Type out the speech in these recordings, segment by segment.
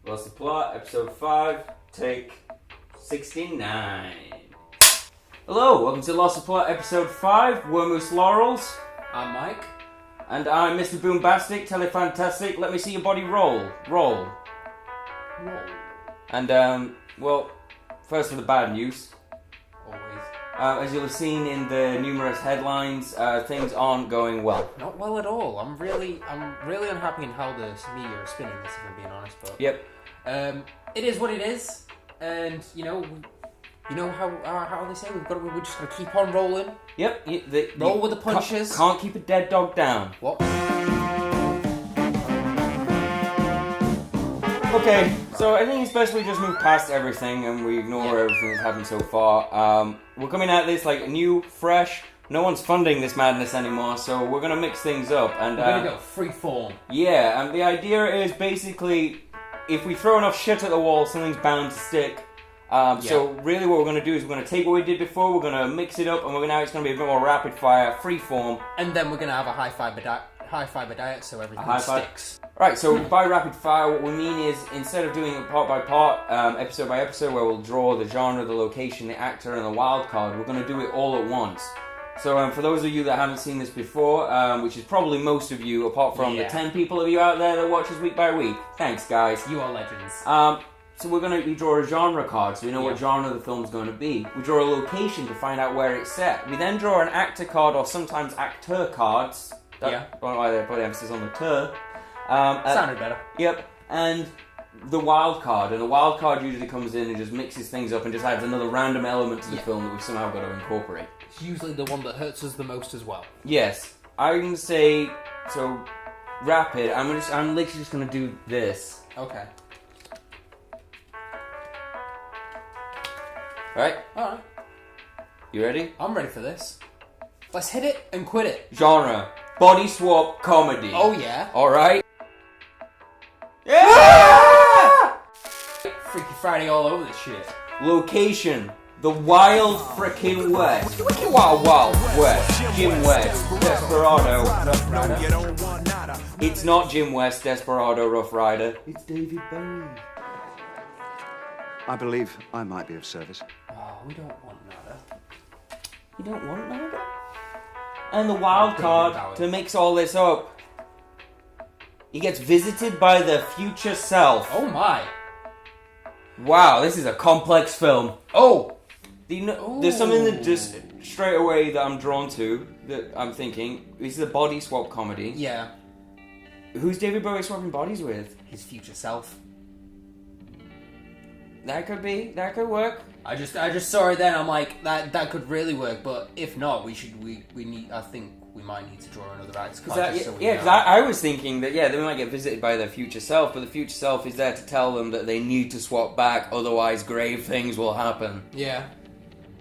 Lost the Plot, episode 5, take 69. Hello, welcome to Lost the Plot, episode 5, Wormoose Laurels. I'm Mike. And I'm Mr. Boombastic, Telefantastic. Let me see your body roll. Roll. And, well, first for the bad news. Always. As you'll have seen in the numerous headlines, things aren't going well. Not well at all. I'm really unhappy in how the media are spinning this, if I'm being honest. But Yep. It is what it is, and you know how they say we're just gonna keep on rolling. Yep. Roll with the punches. Can't keep a dead dog down. What? Okay, so I think it's best we just move past everything and we ignore everything that's happened so far. We're coming at this like new, fresh. No one's funding this madness anymore, so we're gonna mix things up and we're gonna go free form. Yeah, and the idea is basically if we throw enough shit at the wall, something's bound to stick. So really what we're going to do is we're going to take what we did before, we're going to mix it up, and it's going to be a bit more rapid fire, free form. And then we're going to have a high fiber diet so everything sticks. Right, so by rapid fire, what we mean is instead of doing it part by part, episode by episode, where we'll draw the genre, the location, the actor, and the wild card, we're going to do it all at once. So for those of you that haven't seen this before, which is probably most of you, apart from the 10 people of you out there that watch us week by week, thanks guys. You are legends. So we draw a genre card, so we know what genre the film's going to be. We draw a location to find out where it's set. We then draw an actor card, or sometimes actor cards. I don't know why they put emphasis on the ter. Sounded better. Yep, and the wild card. And the wild card usually comes in and just mixes things up and just adds another random element to the film that we've somehow got to incorporate. It's usually the one that hurts us the most as well. Yes. I'm going to say, so, rapid. I'm literally just going to do this. Okay. Alright? Alright. You ready? I'm ready for this. Let's hit it and quit it. Genre. Body swap comedy. Oh yeah. Alright? Yeah! Freaky Friday all over this shit. Location. The Wild Frickin' West. Wild West. Jim West. Desperado. Rough Rider. It's not Jim West, Desperado, Rough Rider. It's David Bowie. I believe I might be of service. Oh, we don't want nada. You don't want nada? And the wild card to mix all this up. He gets visited by the future self. Oh my. Wow, this is a complex film. Oh! There's something that just straight away that I'm drawn to, that I'm thinking, this is a body swap comedy. Yeah. Who's David Bowie swapping bodies with? His future self. That could work. I just saw it then, I'm like, that could really work, but if not, I think we might need to draw another actor card. Because I was thinking that, they might get visited by their future self, but the future self is there to tell them that they need to swap back, otherwise grave things will happen. Yeah.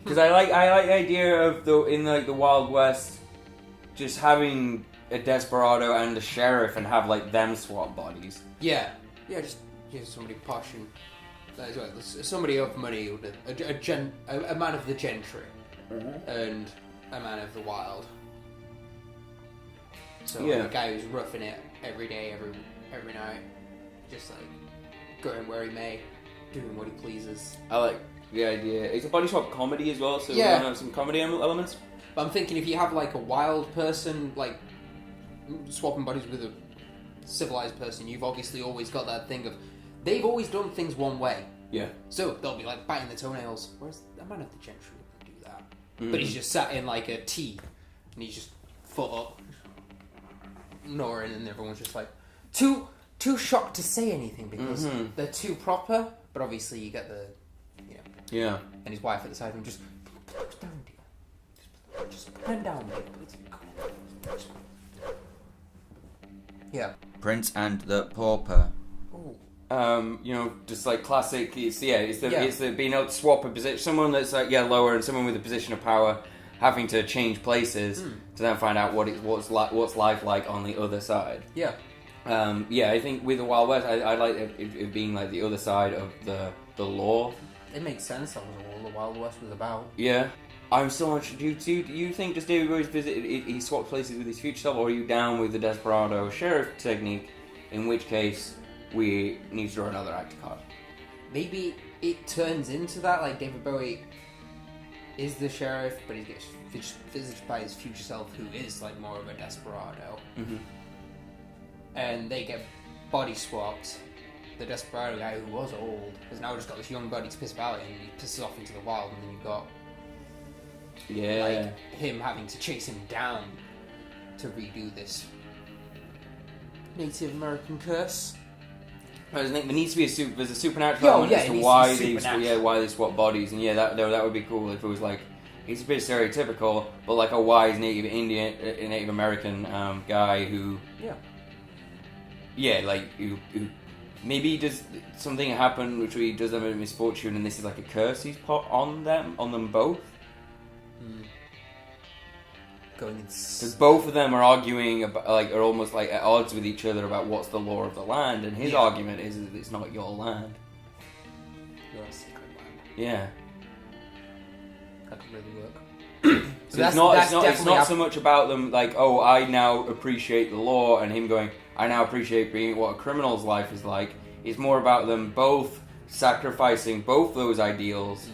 Because I like the idea of the Wild West, just having a desperado and a sheriff and have like them swap bodies. Yeah. Yeah, just somebody posh and somebody of money, a man of the gentry, and a man of the wild. So a guy who's roughing it every day, every night, just like going where he may, doing what he pleases. I like the idea. It's a body swap comedy as well, so we're gonna have some comedy elements. But I'm thinking if you have like a wild person, like swapping bodies with a civilized person, you've obviously always got that thing of they've always done things one way. Yeah. So they'll be like biting their toenails, whereas a man of the gentry wouldn't do that. But he's just sat in like a tea, and he's just foot up, snoring, and everyone's just like too shocked to say anything because they're too proper. But obviously you get the Yeah. And his wife at the side of him just put it down, dear. Just put it down, dear. Yeah. Prince and the Pauper. Ooh. Just like classic. It's the being able to swap a position. Someone that's like lower and someone with a position of power having to change places to then find out what's life like on the other side. Yeah. I think with the Wild West, I like it being like the other side of the law. It makes sense. That was all the Wild West was about. Yeah. I'm so much. Do you think just David Bowie's visit? He swapped places with his future self, or are you down with the Desperado sheriff technique? In which case, we need to draw another actor card. Maybe it turns into that, like David Bowie is the sheriff, but he gets visited by his future self, who is like more of a desperado. Mm-hmm. And they get body swapped. The desperado guy who was old has now just got this young buddy to piss about it, and he pisses off into the wild, and then you've got like him having to chase him down to redo this Native American curse. There needs to be there's a supernatural element as to why they swap bodies, and that would be cool if it was like he's a bit stereotypical, but like a wise Native American guy who who maybe does something happen which he does them a misfortune, and this is like a curse he's put on them both. Because both of them are arguing about, are almost like at odds with each other about what's the law of the land, and his argument is that it's not your land. You're a secret land. Yeah. That could really work. So it's not so much about them like, oh, I now appreciate the law, and him going, I now appreciate being what a criminal's life is like. It's more about them both sacrificing both those ideals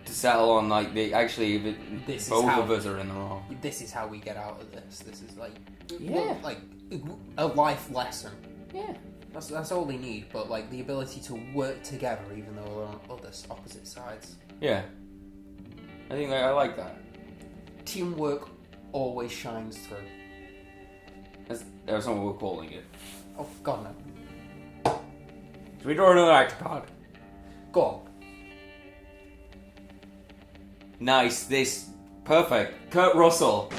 to settle on like both of us are in the wrong. This is how we get out of this. This is like a life lesson. Yeah, that's all they need. But like the ability to work together, even though we're on opposite sides. Yeah, I think I like that. Teamwork always shines through. That's not what we're calling it. Oh God, no. Should we draw another actor card? Go on. Nice, perfect. Kurt Russell.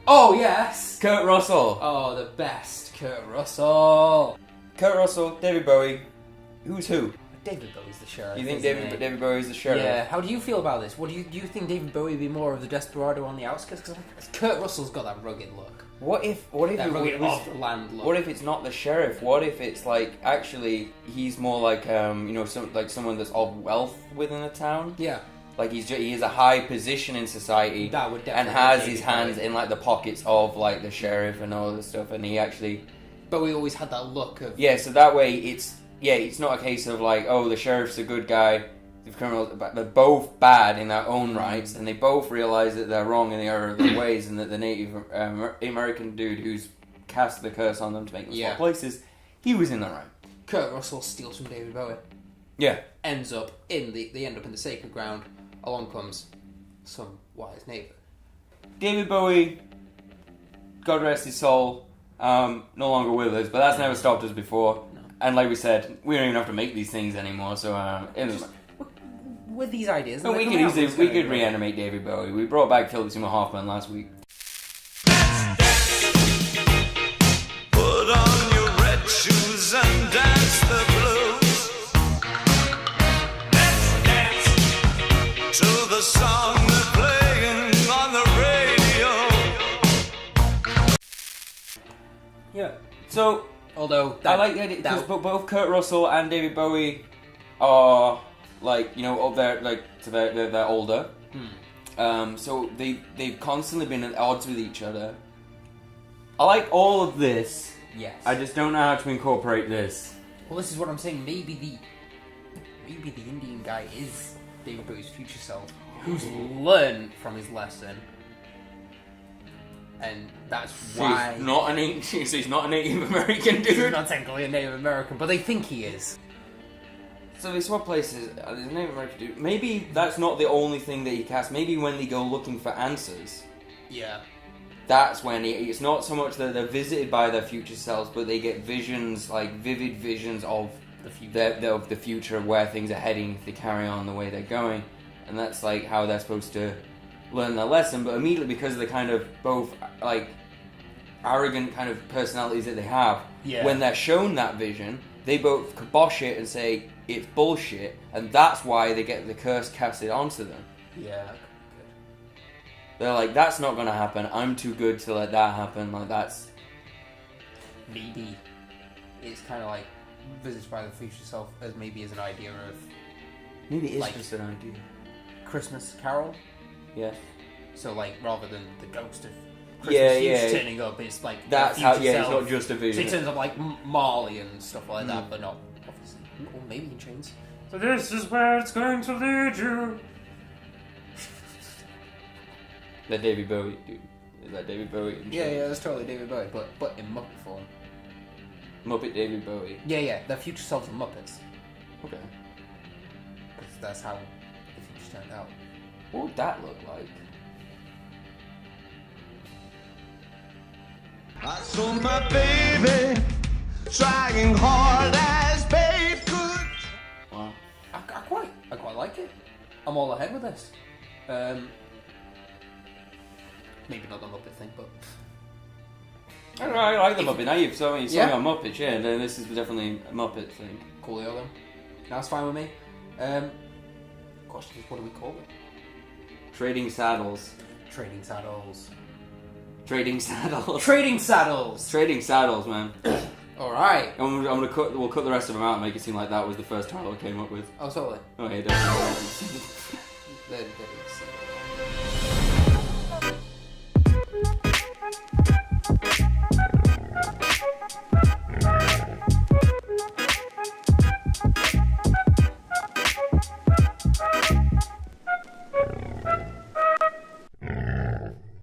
Oh, yes! Kurt Russell. Oh, the best. Kurt Russell. Kurt Russell, David Bowie. Who's who? David Bowie's the sheriff. You think David Bowie's the sheriff? Yeah. How do you feel about this? Do you think David Bowie would be more of the desperado on the outskirts? Because Kurt Russell's got that rugged look. What if that rugged off the land look? What if it's not the sheriff? What if it's like actually he's more like someone that's of wealth within the town? Yeah. Like he has a high position in society. That would definitely. And has his hands in like the pockets of like the sheriff and all this stuff, and he actually. Bowie always had that look of. Yeah, so that way it's not a case of like, oh, the sheriff's a good guy, the criminals, but they're both bad in their own rights, and they both realize that they're wrong in their ways, and that the Native American dude who's cast the curse on them to make them swap places, he was in the right. Kurt Russell steals from David Bowie. Yeah. They end up in the sacred ground. Along comes some wise neighbour. David Bowie, God rest his soul, no longer with us, but that's never stopped us before. No. And like we said, we don't even have to make these things anymore, so with these ideas, we could reanimate David Bowie. We brought back Philip Seymour Hoffman last week. Put on your red shoes and dance the blues. Let's dance to the song they're playing on the radio. Yeah. So, although I like the idea because both Kurt Russell and David Bowie are they're older. So they've constantly been at odds with each other. I like all of this. Yes. I just don't know how to incorporate this. Well, this is what I'm saying. Maybe the Indian guy is David Bowie's future self, who's learned from his lesson, and that's why he's not a Native American dude. He's not technically a Native American, but they think he is. So they swap places. There's a Native American dude. Maybe that's not the only thing that he casts. Maybe when they go looking for answers. Yeah. That's when it's not so much that they're visited by their future selves, but they get visions, like vivid visions of the future, of where things are heading if they carry on the way they're going, and that's like how they're supposed to learn their lesson. But immediately, because of the kind of both like arrogant kind of personalities that they have, when they're shown that vision, they both kibosh it and say it's bullshit, and that's why they get the curse casted onto them. Yeah. They're like, that's not going to happen. I'm too good to let that happen. Like, that's... Maybe it's kind of like visited by the future self as maybe as an idea of... Maybe it is like, just an idea. Christmas Carol? Yes. So, like, rather than the ghost of Christmas Eve's turning up. It's like that's future how. Yeah, self. it's not just a So vision. he turns up like Marley and stuff like that, but not obviously. Or maybe in chains. So this is where it's going to lead you. That David Bowie, dude. Is that David Bowie? Yeah, that's totally David Bowie, but in Muppet form. Muppet David Bowie. Yeah, their future selves are Muppets. Okay. Because that's how the future turned out. What would that look like? I saw my baby trying hard as babe could. Wow. I quite like it. I'm all ahead with this. Maybe not the Muppet thing, but I don't know, I like the Muppet. Now you've told me Yeah. on Muppets, yeah, and then this is definitely a Muppet thing. coolio then. That's fine with me. Gosh, what do we call it? Trading saddles. Trading saddles. Trading saddles. Trading saddles. Trading saddles, man. All right. And I'm gonna cut. We'll cut the rest of them out and make it seem like that was the first title I came up with. Oh, totally. Oh, yeah, definitely. There.